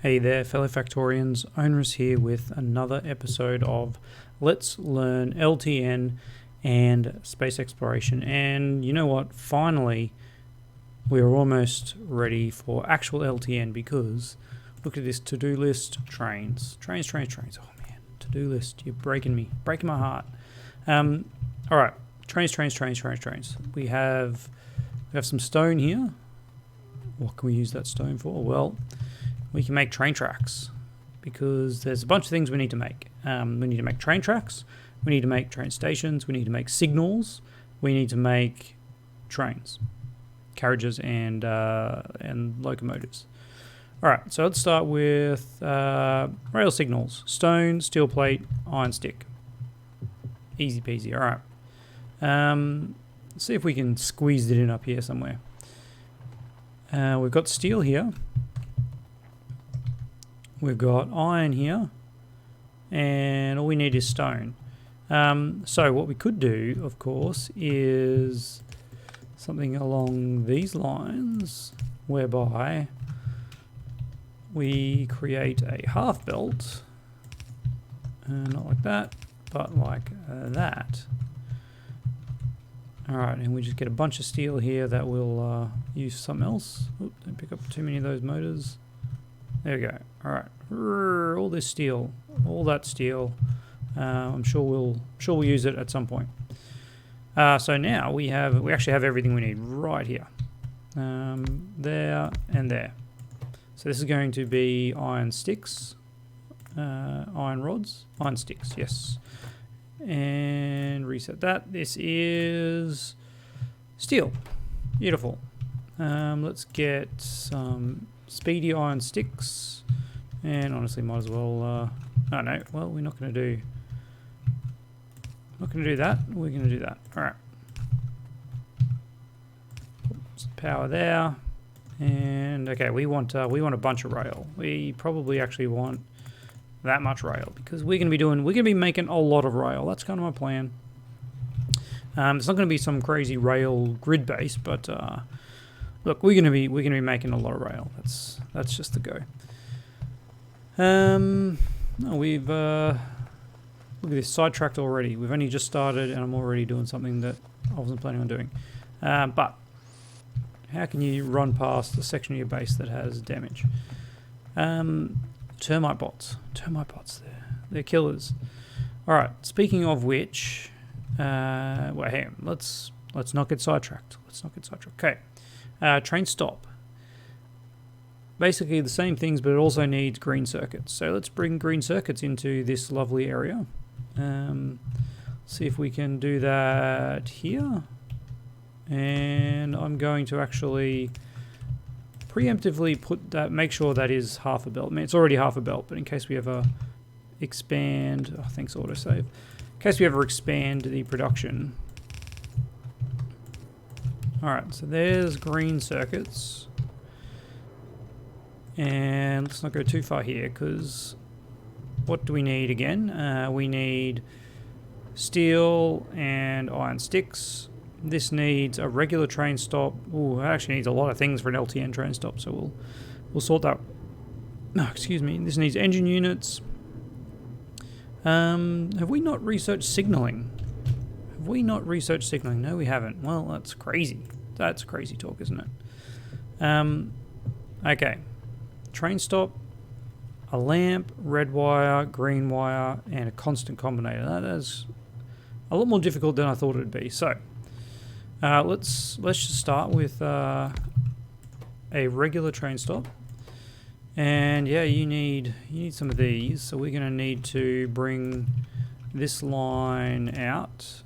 Hey there, fellow Factorians. Onerous here with another episode of Let's Learn LTN and Space Exploration. And you know what? Finally, we're almost ready for actual LTN because look at this to-do list. Trains. Oh man, to-do list. You're breaking my heart. All right, trains. We have some stone here. What can we use that stone for? Well, we can make train tracks because there's a bunch of things we need to make. We need to make train tracks, we need to make train stations, we need to make signals, we need to make trains, carriages, and locomotives. All right, so let's start with rail signals: stone, steel plate, iron stick. Easy peasy. All right. Let's see if we can squeeze it in up here somewhere. We've got steel here. We've got iron here, and all we need is stone. So what we could do, of course, is something along these lines, whereby we create a half belt, not like that, but like that. All right, and we just get a bunch of steel here that we'll use for something else. Oop, don't pick up too many of those motors. There we go. All right, all this steel, all that steel. I'm sure we'll use it at some point. So now we actually have everything we need right here, there and there. So this is going to be iron sticks, iron rods, iron sticks. Yes, and reset that. This is steel. Beautiful. Let's get some speedy iron sticks, and honestly might as well oh no, well we're not going to do that, we're going to do that. All right, power there, and okay, we want a bunch of rail. We probably actually want that much rail because we're going to be making a lot of rail. That's kind of my plan. It's not going to be some crazy rail grid base, but look, we're gonna be making a lot of rail. That's just the go. No, we've look at this, sidetracked already. We've only just started, and I'm already doing something that I wasn't planning on doing. But how can you run past a section of your base that has damage? Termite bots. They're killers. All right. Speaking of which, well, hey, let's not get sidetracked. Okay. Train stop. Basically the same things, but it also needs green circuits. So let's bring green circuits into this lovely area. See if we can do that here. And I'm going to actually preemptively make sure that is half a belt. I mean, it's already half a belt, but in case we ever expand, thanks autosave. In case we ever expand the production. Alright, so there's green circuits. And let's not go too far here, because what do we need again? We need steel and iron sticks. This needs a regular train stop. Ooh, it actually needs a lot of things for an LTN train stop, so we'll sort that. No, excuse me. This needs engine units. Have we not researched signaling? No, we haven't. Well, that's crazy. That's crazy talk, isn't it? Okay. Train stop, a lamp, red wire, green wire, and a constant combinator. That is a lot more difficult than I thought it would be. So, let's just start with a regular train stop. And yeah, you need some of these. So we're going to need to bring this line out.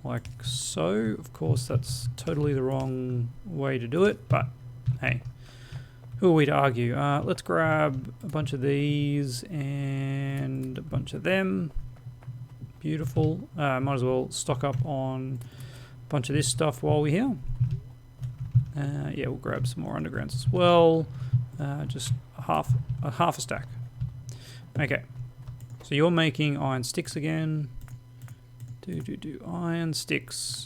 Like so. Of course, that's totally the wrong way to do it, but hey, who are we to argue? Let's grab a bunch of these and a bunch of them. Beautiful. Might as well stock up on a bunch of this stuff while we're here. Yeah, we'll grab some more undergrounds as well. Just half a stack. Okay, so you're making iron sticks again. Iron sticks.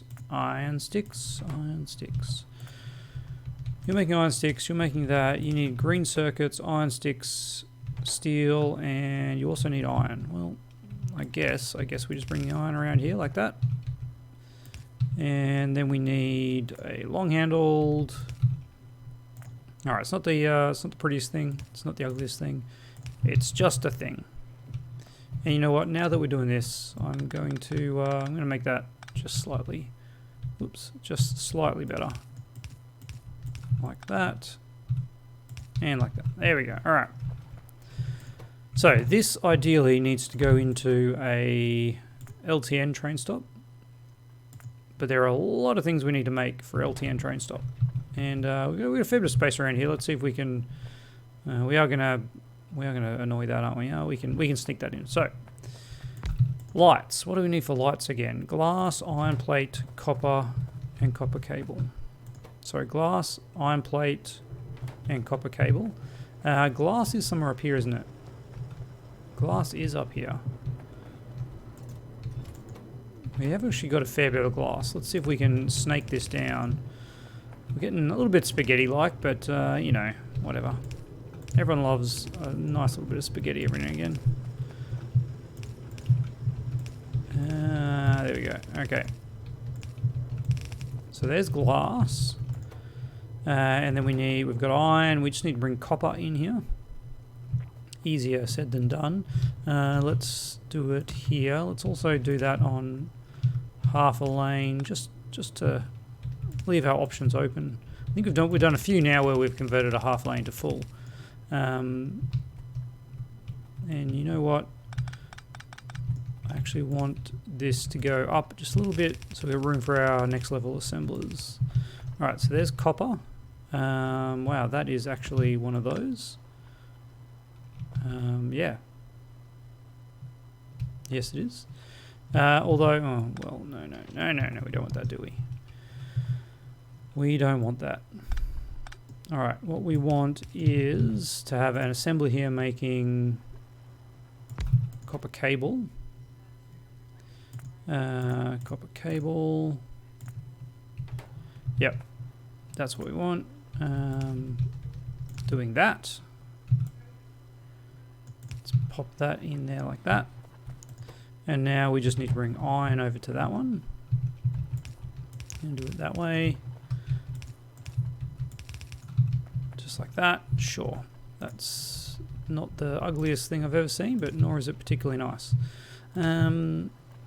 You're making iron sticks, you're making that. You need green circuits, iron sticks, steel, and you also need iron. Well, I guess we just bring the iron around here like that. And then we need a long-handled. All right, it's not the prettiest thing. It's not the ugliest thing. It's just a thing. And you know what? Now that we're doing this, I'm going to make that just slightly. Oops, just slightly better. Like that, and like that. There we go. All right. So this ideally needs to go into a LTN train stop, but there are a lot of things we need to make for LTN train stop, and we've got a fair bit of space around here. Let's see if we can. We are gonna annoy that, aren't we? We can sneak that in. So lights. What do we need for lights again? Glass, iron plate, copper, and copper cable. So glass, iron plate, and copper cable. Glass is somewhere up here, isn't it? Glass is up here. We have actually got a fair bit of glass. Let's see if we can snake this down. We're getting a little bit spaghetti-like, but, you know, whatever. Everyone loves a nice little bit of spaghetti every now and again. There we go. Okay. So there's glass. And then we've got iron. We just need to bring copper in here. Easier said than done. Let's do it here. Let's also do that on half a lane, just to leave our options open. I think we've done a few now where we've converted a half lane to full. And you know what? I actually want this to go up just a little bit so we have room for our next level assemblers. All right, so there's copper. Wow, that is actually one of those. Yeah. Yes, it is. Although, oh, well, no, we don't want that, do we? We don't want that. All right, what we want is to have an assembly here making copper cable. Copper cable. Yep, that's what we want. Doing that. Let's pop that in there like that. And now we just need to bring iron over to that one. And do it that way. Just like that. Sure. That's not the ugliest thing I've ever seen, but nor is it particularly nice.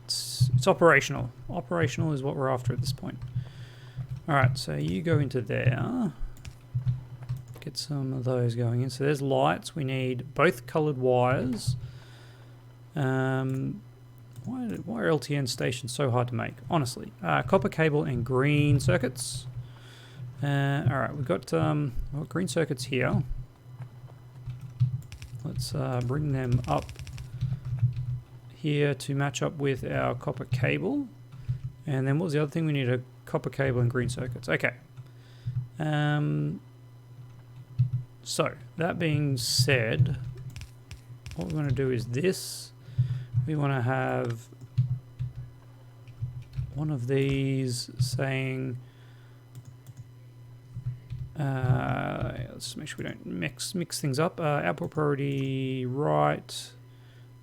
It's operational. Operational is what we're after at this point. Alright, so you go into there. Get some of those going in. So there's lights. We need both coloured wires. Why are LTN stations so hard to make? Honestly. Copper cable and green circuits. Alright, we've got green circuits here. Let's bring them up here to match up with our copper cable. And then what was the other thing? We need a copper cable and green circuits. Okay. So, that being said, what we want to do is this. We want to have one of these saying, let's just make sure we don't mix things up. Output priority right,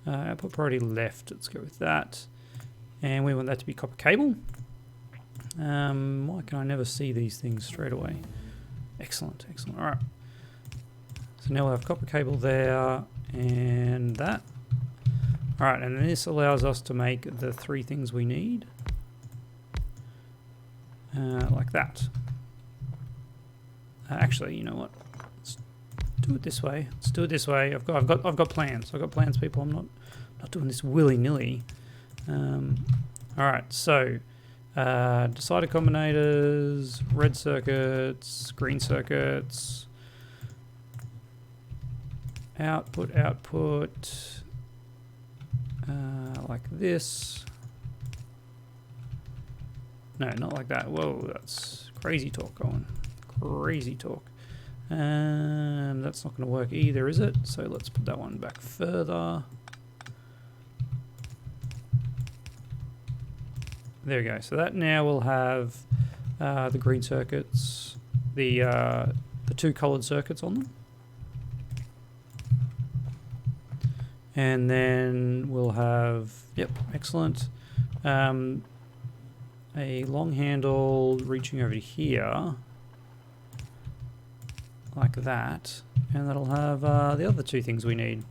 output priority left. Let's go with that. And we want that to be copper cable. Why can I never see these things straight away? Excellent, excellent. All right. So now we'll have copper cable there and that. All right, and this allows us to make the three things we need, like that. Actually, you know what? Let's do it this way. Let's do it this way. I've got plans. I've got plans, people. I'm not doing this willy-nilly. All right, so decider combinators, red circuits, green circuits, output, like this. No, not like that. Whoa, that's crazy talk going. Crazy talk. That's not going to work either, is it? So let's put that one back further. There we go. So that now will have the green circuits the 2 coloured circuits on them. And then we'll have, yep, excellent, a long handle reaching over here, like that, and that'll have the other 2 things we need.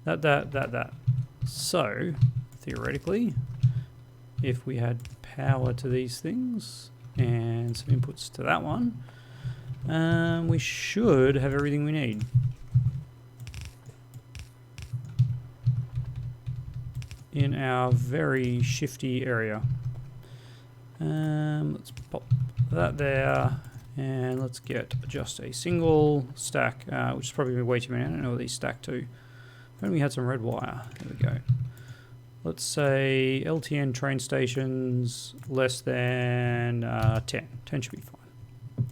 That. So, theoretically, if we had power to these things, and some inputs to that one, we should have everything we need. In our very shifty area. Let's pop that there, and let's get just a single stack, which is probably way too many. I don't know what these stack to. If only we had some red wire. There we go. Let's say LTN train stations less than 10. 10 should be fine.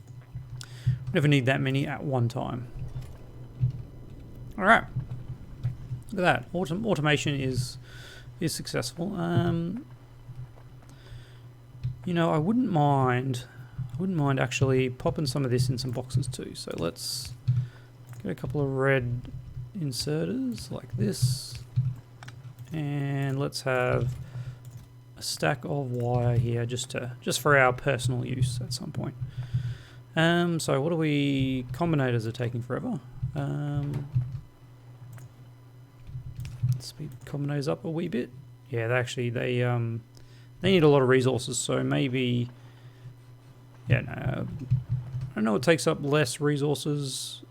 Never need that many at one time. All right. Look at that. Automation is successful. You know, I wouldn't mind actually popping some of this in some boxes too. So let's get a couple of red inserters like this, and let's have a stack of wire here just for our personal use at some point. So what are we? Combinators are taking forever. Speed combinators up a wee bit. Yeah, they need a lot of resources, so maybe, yeah, no, I don't know what takes up less resources,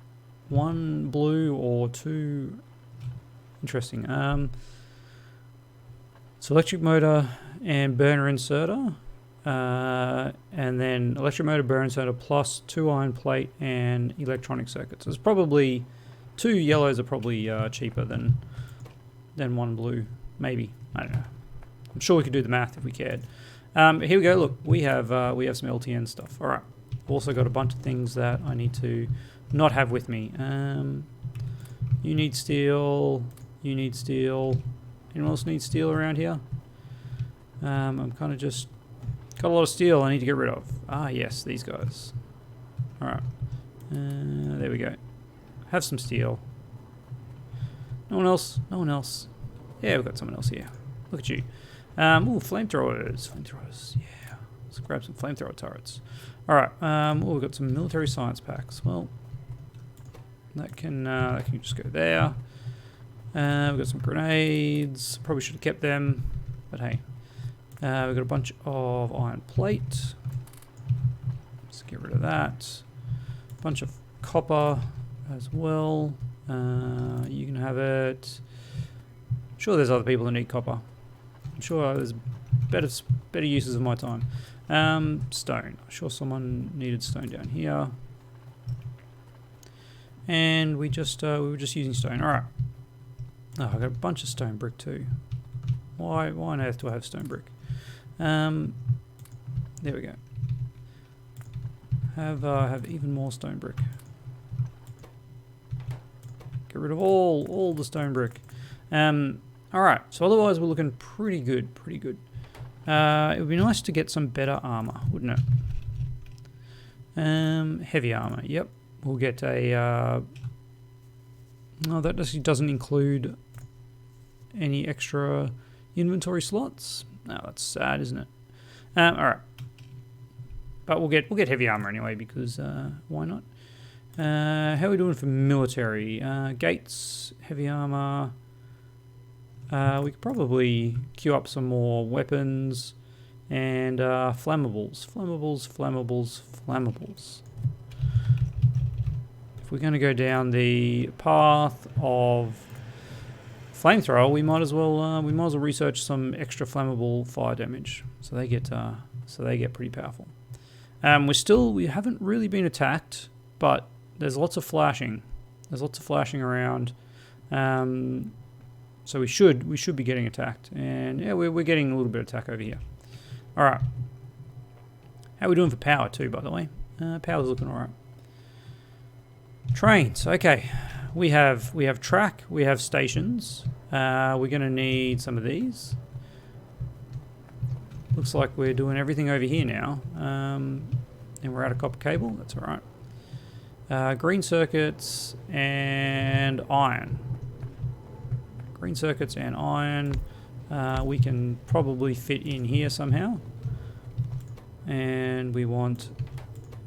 1 blue or 2. Interesting. So electric motor and burner inserter, and then electric motor, burner inserter plus 2 iron plate and electronic circuits. It's probably 2 yellows are probably cheaper than 1 blue, maybe. I don't know. I'm sure we could do the math if we cared. Here we go. Look, we have some LTN stuff. All right. Also got a bunch of things that I need to not have with me. You need steel. You need steel. Anyone else need steel around here? I'm kind of just got a lot of steel I need to get rid of. Ah, yes, these guys. All right. There we go. Have some steel. No one else? No one else. Yeah, we've got someone else here. Look at you. Ooh, flamethrowers. Flamethrowers, yeah. Let's grab some flamethrower turrets. Alright, we've got some military science packs. Well, that can just go there. We've got some grenades. Probably should have kept them, but hey. We've got a bunch of iron plate. Let's get rid of that. A bunch of copper as well. You can have it. I'm sure there's other people that need copper. I'm sure there's better uses of my time. Stone. I'm sure someone needed stone down here. And we were just using stone. All right. Oh, I got a bunch of stone brick too. Why on earth do I have stone brick? There we go. Have even more stone brick. Get rid of all the stone brick. Alright, so otherwise we're looking pretty good, it would be nice to get some better armor, wouldn't it? Heavy armor, yep. We'll get a, no, that doesn't include any extra inventory slots. No, that's sad, isn't it? Alright. But we'll get heavy armor anyway, because, why not? How are we doing for military? Gates, heavy armor. We could probably queue up some more weapons and flammables. If we're going to go down the path of flamethrower, we might as well research some extra flammable fire damage. So they get pretty powerful. We haven't really been attacked, but there's lots of flashing. There's lots of flashing around. So we should be getting attacked, and yeah, we're getting a little bit of attack over here. All right, how are we doing for power too? By the way, power's looking all right. Trains, okay. We have track, we have stations. We're gonna need some of these. Looks like we're doing everything over here now. And we're out of copper cable. That's all right. Green circuits and iron. Green circuits and iron. We can probably fit in here somehow. And we want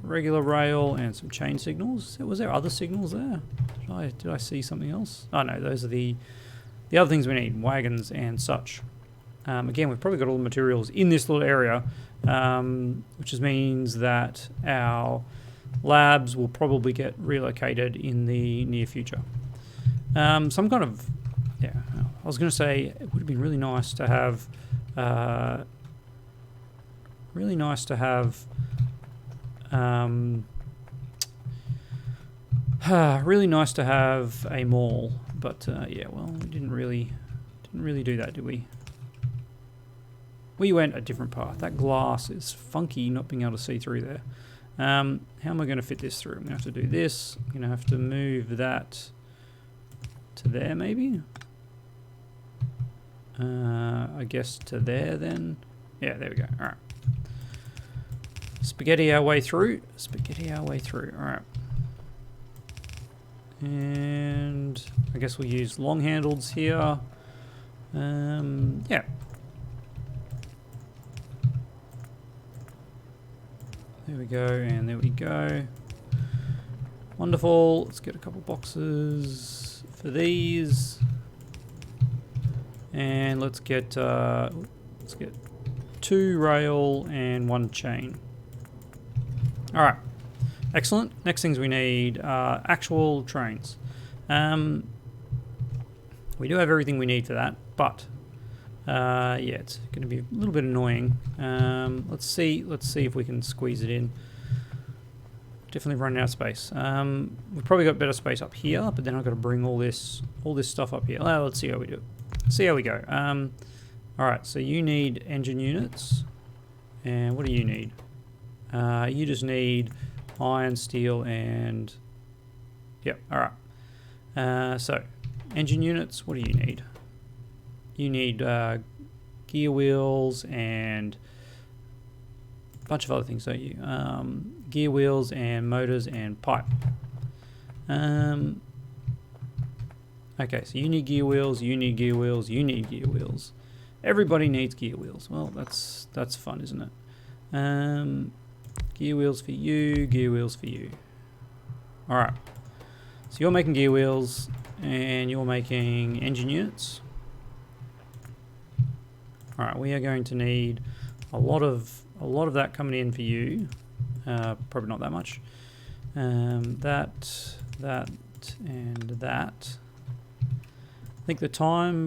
regular rail and some chain signals. Was there other signals there? Did I see something else? Oh no, those are the other things we need, wagons and such. Again, we've probably got all the materials in this little area, which just means that our labs will probably get relocated in the near future. Some kind of, yeah, I was going to say it would have been really nice to have, a mall, but yeah, well, we didn't really do that, did we? We went a different path. That glass is funky, not being able to see through there. How am I going to fit this through? I'm going to have to do this. I'm going to have to move that to there, maybe. I guess to there then. Yeah, there we go. All right. Spaghetti our way through. Spaghetti our way through. All right. And I guess we'll use long handles here. Yeah. There we go, and there we go. Wonderful. Let's get a couple boxes for these. And let's get 2 rail and 1 chain. All right. Excellent. Next things we need are actual trains. We do have everything we need for that, but yeah, it's going to be a little bit annoying. Let's see if we can squeeze it in. Definitely running out of space. We've probably got better space up here, but then I've got to bring all this stuff up here. Well, let's see how we do it. See how we go. All right, so you need engine units, and what do you need? You just need iron, steel, and yep. All right. So engine units. What do you need? You need gear wheels and a bunch of other things, don't you? Gear wheels and motors and pipe. Okay, so you need gear wheels, you need gear wheels, you need gear wheels. Everybody needs gear wheels. Well, that's fun, isn't it? Gear wheels for you, gear wheels for you. All right. So you're making gear wheels and you're making engine units. All right, we are going to need a lot of that coming in for you. Probably not that much. That, and that. I think the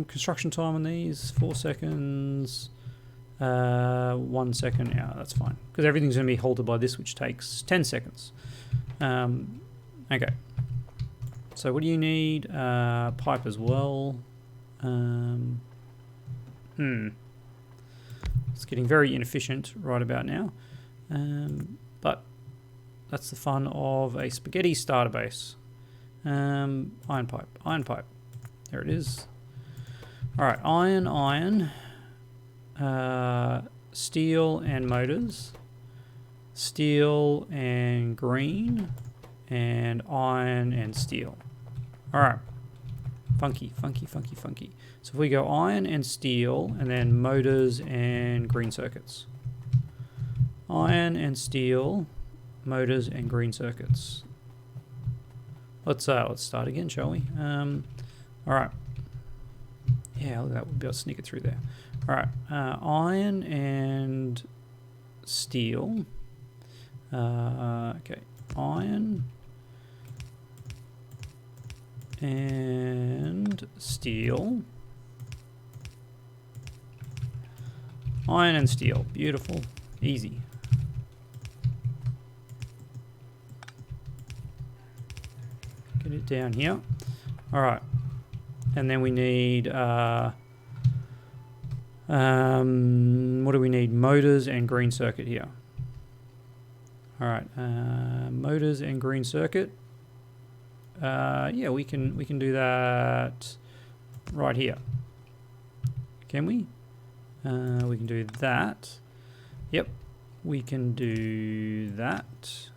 construction time on these, 4 seconds, 1 second. Yeah, that's fine. Because everything's going to be halted by this, which takes 10 seconds. Okay. So what do you need? Pipe as well. It's getting very inefficient right about now. But that's the fun of a spaghetti starter base. Iron pipe. There it is. All right, iron, steel and motors, steel and green, and iron and steel. All right, funky. So if we go iron and steel, and then motors and green circuits. Iron and steel, motors and green circuits. Let's start again, shall we? All right. Yeah, look at that. We'll be able to sneak it through there. All right. Iron and steel. Okay. Iron and steel. Iron and steel. Beautiful. Easy. Get it down here. All right. And then we need, what do we need? Motors and green circuit here. All right, motors and green circuit. Yeah, we can do that right here. Can we? We can do that. Yep, we can do that.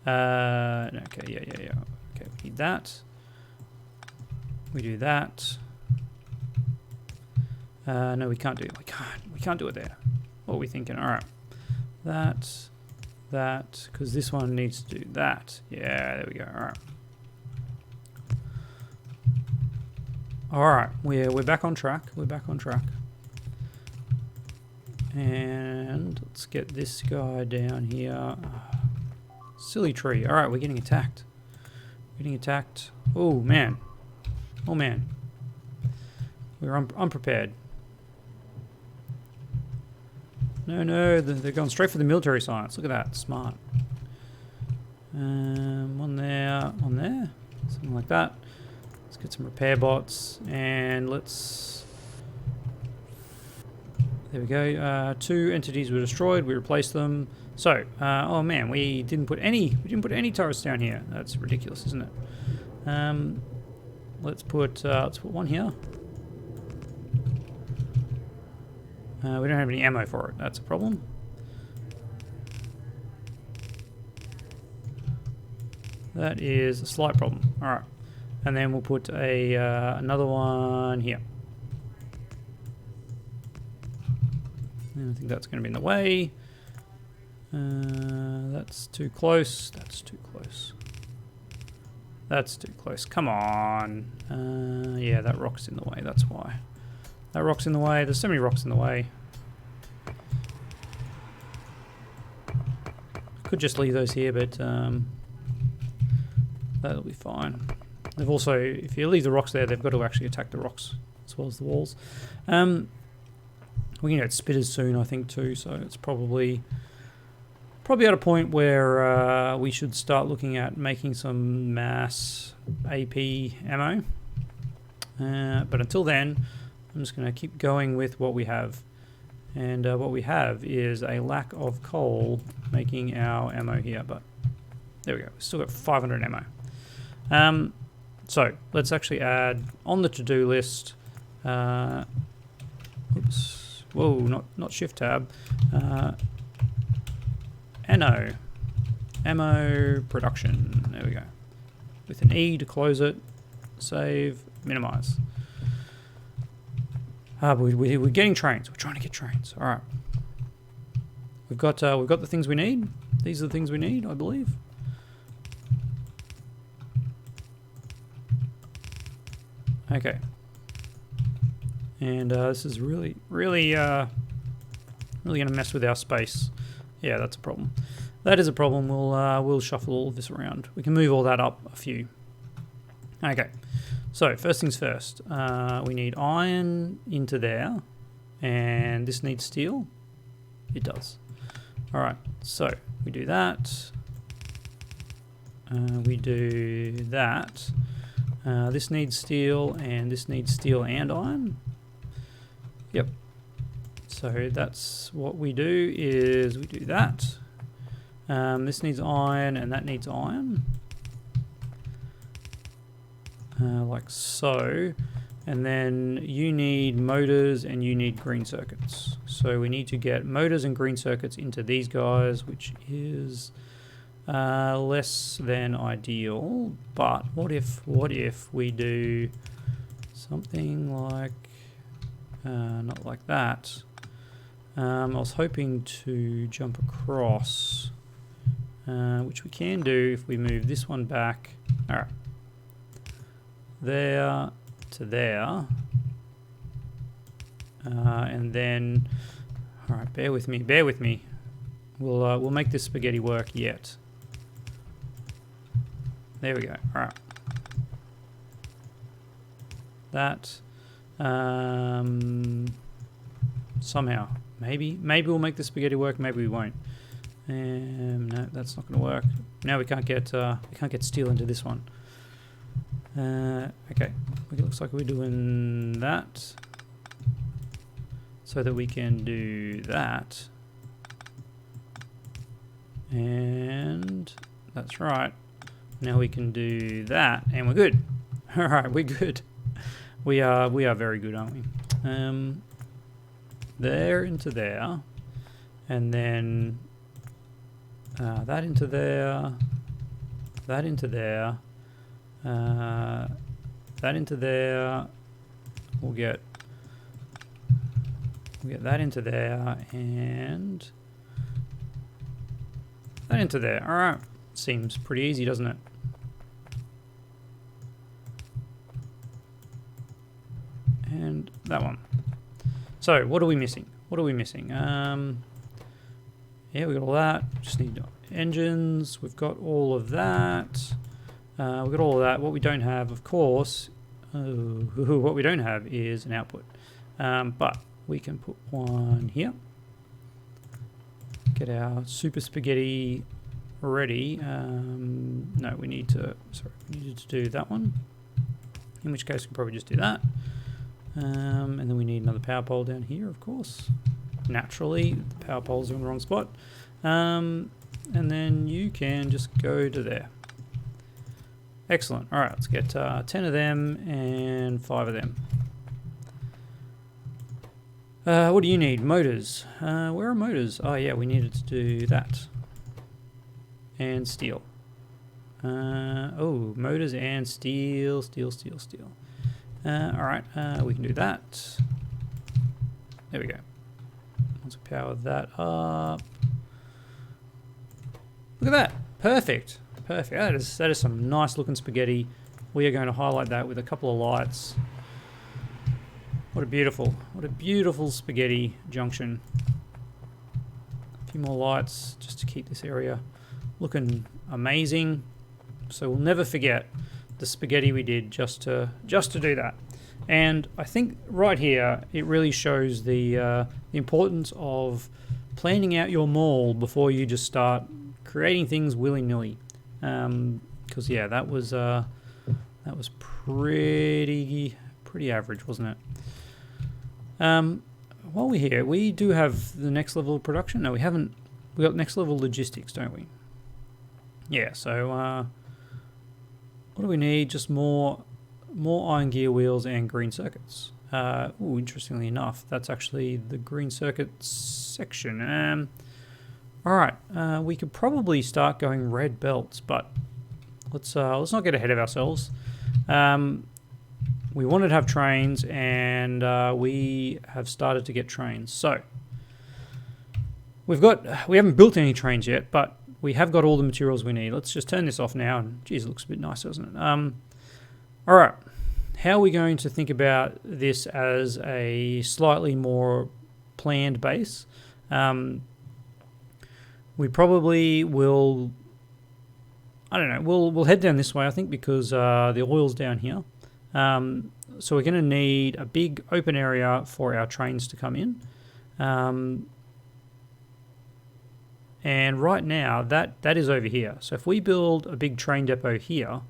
Okay, yeah. Okay, we need that. We do that. No, we can't do it. We can't do it there. What are we thinking? All right, that, because this one needs to do that. Yeah, there we go. All right. We're back on track. And let's get this guy down here. Silly tree. All right, we're getting attacked. Oh man. We're unprepared. No, they're going straight for the military science. Look at that, smart. One there, something like that. Let's get some repair bots, and let's... There we go. 2 entities were destroyed. We replaced them. So, oh man, we didn't put any turrets down here. That's ridiculous, isn't it? Let's put one here. We don't have any ammo for it. That's a problem. That is a slight problem. All right, and then we'll put another one here. And I think that's going to be in the way. That's too close. That's too close. Come on. Yeah, that rock's in the way. That's why. That rock's in the way. There's so many rocks in the way. Could just leave those here, but that'll be fine. They've also, if you leave the rocks there, they've got to actually attack the rocks as well as the walls. We're going to get spitters soon, I think, too. So it's probably at a point where we should start looking at making some mass AP ammo. But until then, I'm just going to keep going with what we have. And what we have is a lack of coal making our ammo here. But there we go. We've still got 500 ammo. So let's actually add on the to-do list. Oops. Whoa, not shift tab. Ammo production. There we go. With an E to close it. Save. Minimize. We're getting trains. We're trying to get trains. All right. We've got the things we need. These are the things we need, I believe. Okay. And this is really going to mess with our space. Yeah, that's a problem. That is a problem. We'll shuffle all of this around. We can move all that up a few. Okay. So, first things first, we need iron into there, and this needs steel. It does. All right, so we do that. We do that. This needs steel, and this needs steel and iron. Yep. So that's what we do is we do that. This needs iron, and that needs iron. Like so, and then you need motors and you need green circuits. So we need to get motors and green circuits into these guys, which is less than ideal. But what if we do something like not like that? I was hoping to jump across, which we can do if we move this one back. All right. There to there, and then, all right, bear with me. We'll make this spaghetti work yet. There we go. All right, that somehow maybe we'll make the spaghetti work. Maybe we won't. No, that's not going to work. Now we can't get steel into this one. Okay, it looks like we're doing that so that we can do that, and that's right. Now we can do that, and we're good. All right, we're good. We are very good, aren't we? There into there. and then that into there, that into there, that into there. We'll get that into there and that into there. All right, seems pretty easy, doesn't it? And that one. So what are we missing? What are we missing? Yeah, we got all that. Just need engines. We've got all of that. We've got all of that. What we don't have, of course, what we don't have is an output. But we can put one here. Get our super spaghetti ready. No, we need to. Sorry, we needed to do that one. In which case, we can probably just do that. And then we need another power pole down here, of course. Naturally, the power poles are in the wrong spot. And then you can just go to there. Excellent. All right, let's get 10 of them and 5 of them. What do you need? Motors. Where are motors? Oh yeah, we needed to do that. And steel. Oh, motors and steel. Alright, we can do that. There we go. Let's power that up. Look at that. Perfect. Perfect. That is some nice looking spaghetti. We are going to highlight that with a couple of lights. What a beautiful spaghetti junction. A few more lights just to keep this area looking amazing. So we'll never forget the spaghetti we did just to do that. And I think right here it really shows the importance of planning out your mall before you just start creating things willy-nilly. Because yeah, that was pretty average, wasn't it? While we're here, we do have the next level of production. No, we haven't. We got next level logistics, don't we? Yeah. So what do we need? Just more iron gear wheels and green circuits. Oh, interestingly enough, that's actually the green circuit section. All right, we could probably start going red belts, but let's not get ahead of ourselves. We wanted to have trains, and we have started to get trains. So we haven't built any trains yet, but we have got all the materials we need. Let's just turn this off now. And geez, it looks a bit nicer, doesn't it? All right. How are we going to think about this as a slightly more planned base? We probably will. I don't know. We'll head down this way, I think, because the oil's down here. So we're going to need a big open area for our trains to come in. And right now, that is over here. So if we build a big train depot here,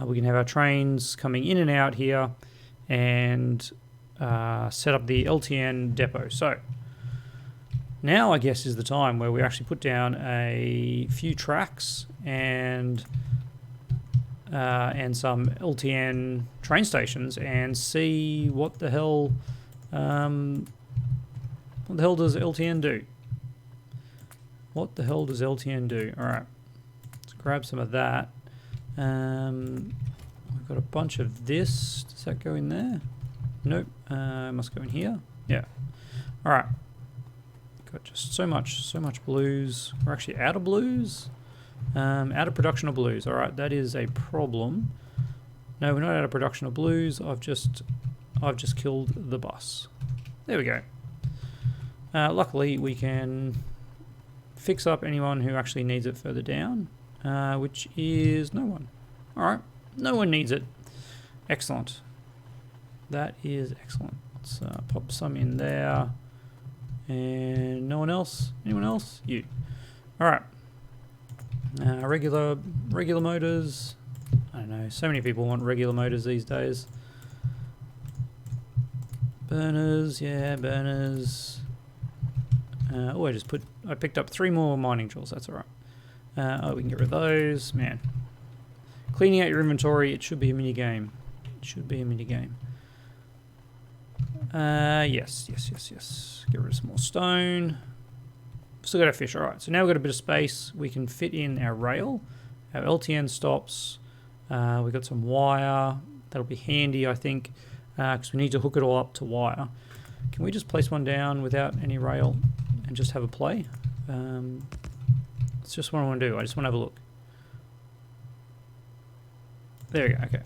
we can have our trains coming in and out here and set up the LTN depot. So now I guess is the time where we actually put down a few tracks and some LTN train stations and see what the hell does LTN do? What the hell does LTN do? All right, let's grab some of that. We've got a bunch of this. Does that go in there? Nope. Must go in here. Yeah. All right. Got just so much blues. We're actually out of blues. Out of production of blues. All right, that is a problem. No, we're not out of production of blues. I've just killed the bus. There we go. Luckily, we can fix up anyone who actually needs it further down, which is no one. All right, no one needs it. Excellent. That is excellent. Let's pop some in there. And no one else? Anyone else? You. All right. Regular motors. I don't know. So many people want regular motors these days. Burners. Yeah, burners. I picked up 3 more mining tools. That's all right. We can get rid of those. Man. Cleaning out your inventory. It should be a mini game. Yes. Get rid of some more stone. still got our fish. All right, so now we've got a bit of space. We can fit in our rail, our LTN stops. We've got some wire. That'll be handy, I think, because we need to hook it all up to wire. Can we just place one down without any rail and just have a play? It's just what I want to do. I just want to have a look. There we go. Okay.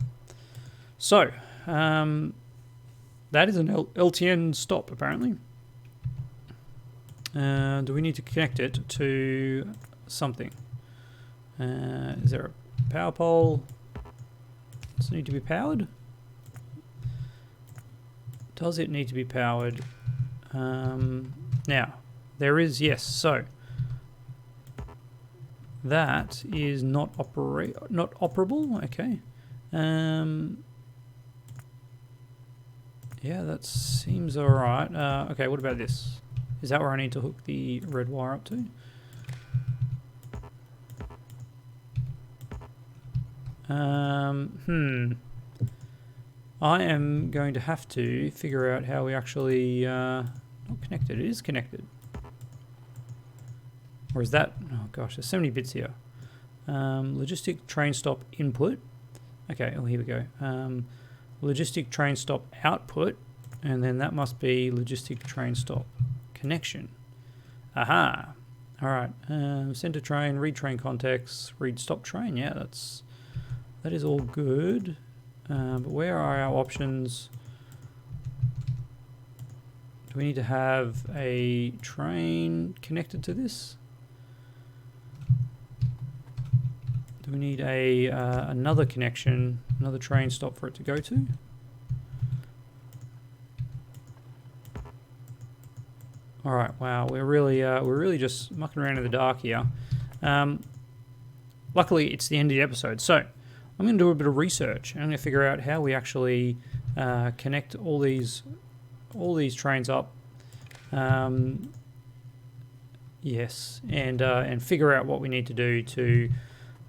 So, that is an LTN stop, apparently. Do we need to connect it to something? Is there a power pole? Does it need to be powered? Does it need to be powered? Now, there is, yes. So, that is not operable. Okay. Yeah, that seems alright. Okay, what about this? Is that where I need to hook the red wire up to? I am going to have to figure out how we actually... not connected. It is connected. Or is that... Oh gosh, there's so many bits here. Logistic train stop input. Okay, oh here we go. Logistic train stop output. And then that must be logistic train stop connection. Aha. Alright. Center train, read train context, read stop train. Yeah, that is all good. But where are our options? Do we need to have a train connected to this? Do we need a another connection, another train stop for it to go to? All right, wow, we're really just mucking around in the dark here. Luckily, it's the end of the episode, so I'm going to do a bit of research. I'm going to figure out how we actually connect all these trains up. Yes, and figure out what we need to do to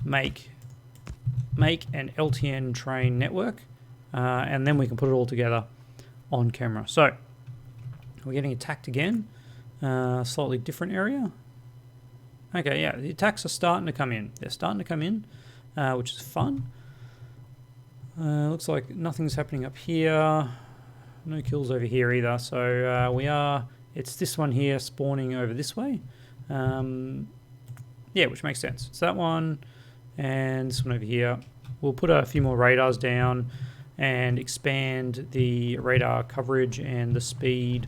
make an LTN train network, and then we can put it all together on camera. So we're getting attacked again. Slightly different area. Okay, yeah, the attacks are starting to come in. They're starting to come in, which is fun. Looks like nothing's happening up here. No kills over here either. So it's this one here spawning over this way. Yeah, which makes sense. It's that one and this one over here. We'll put a few more radars down and expand the radar coverage and the speed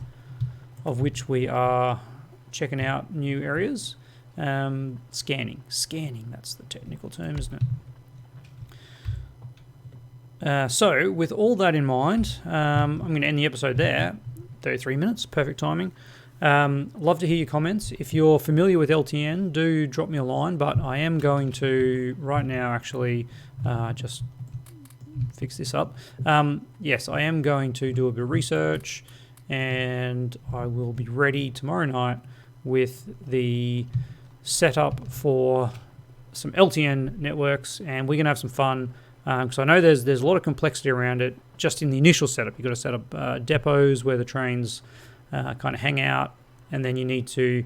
of which we are checking out new areas. Scanning, that's the technical term, isn't it? So, with all that in mind, I'm going to end the episode there. 33 minutes, perfect timing. Love to hear your comments. If you're familiar with LTN, do drop me a line, but I am going to, right now, actually, just fix this up. Yes, I am going to do a bit of research, and I will be ready tomorrow night with the setup for some LTN networks, and we're going to have some fun. Because I know there's a lot of complexity around it just in the initial setup. You've got to set up depots where the trains kind of hang out, and then you need to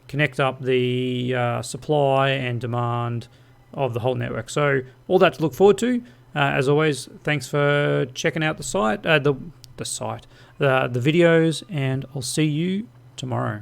connect up the supply and demand of the whole network. So all that to look forward to. As always, thanks for checking out the site, the videos, and I'll see you tomorrow.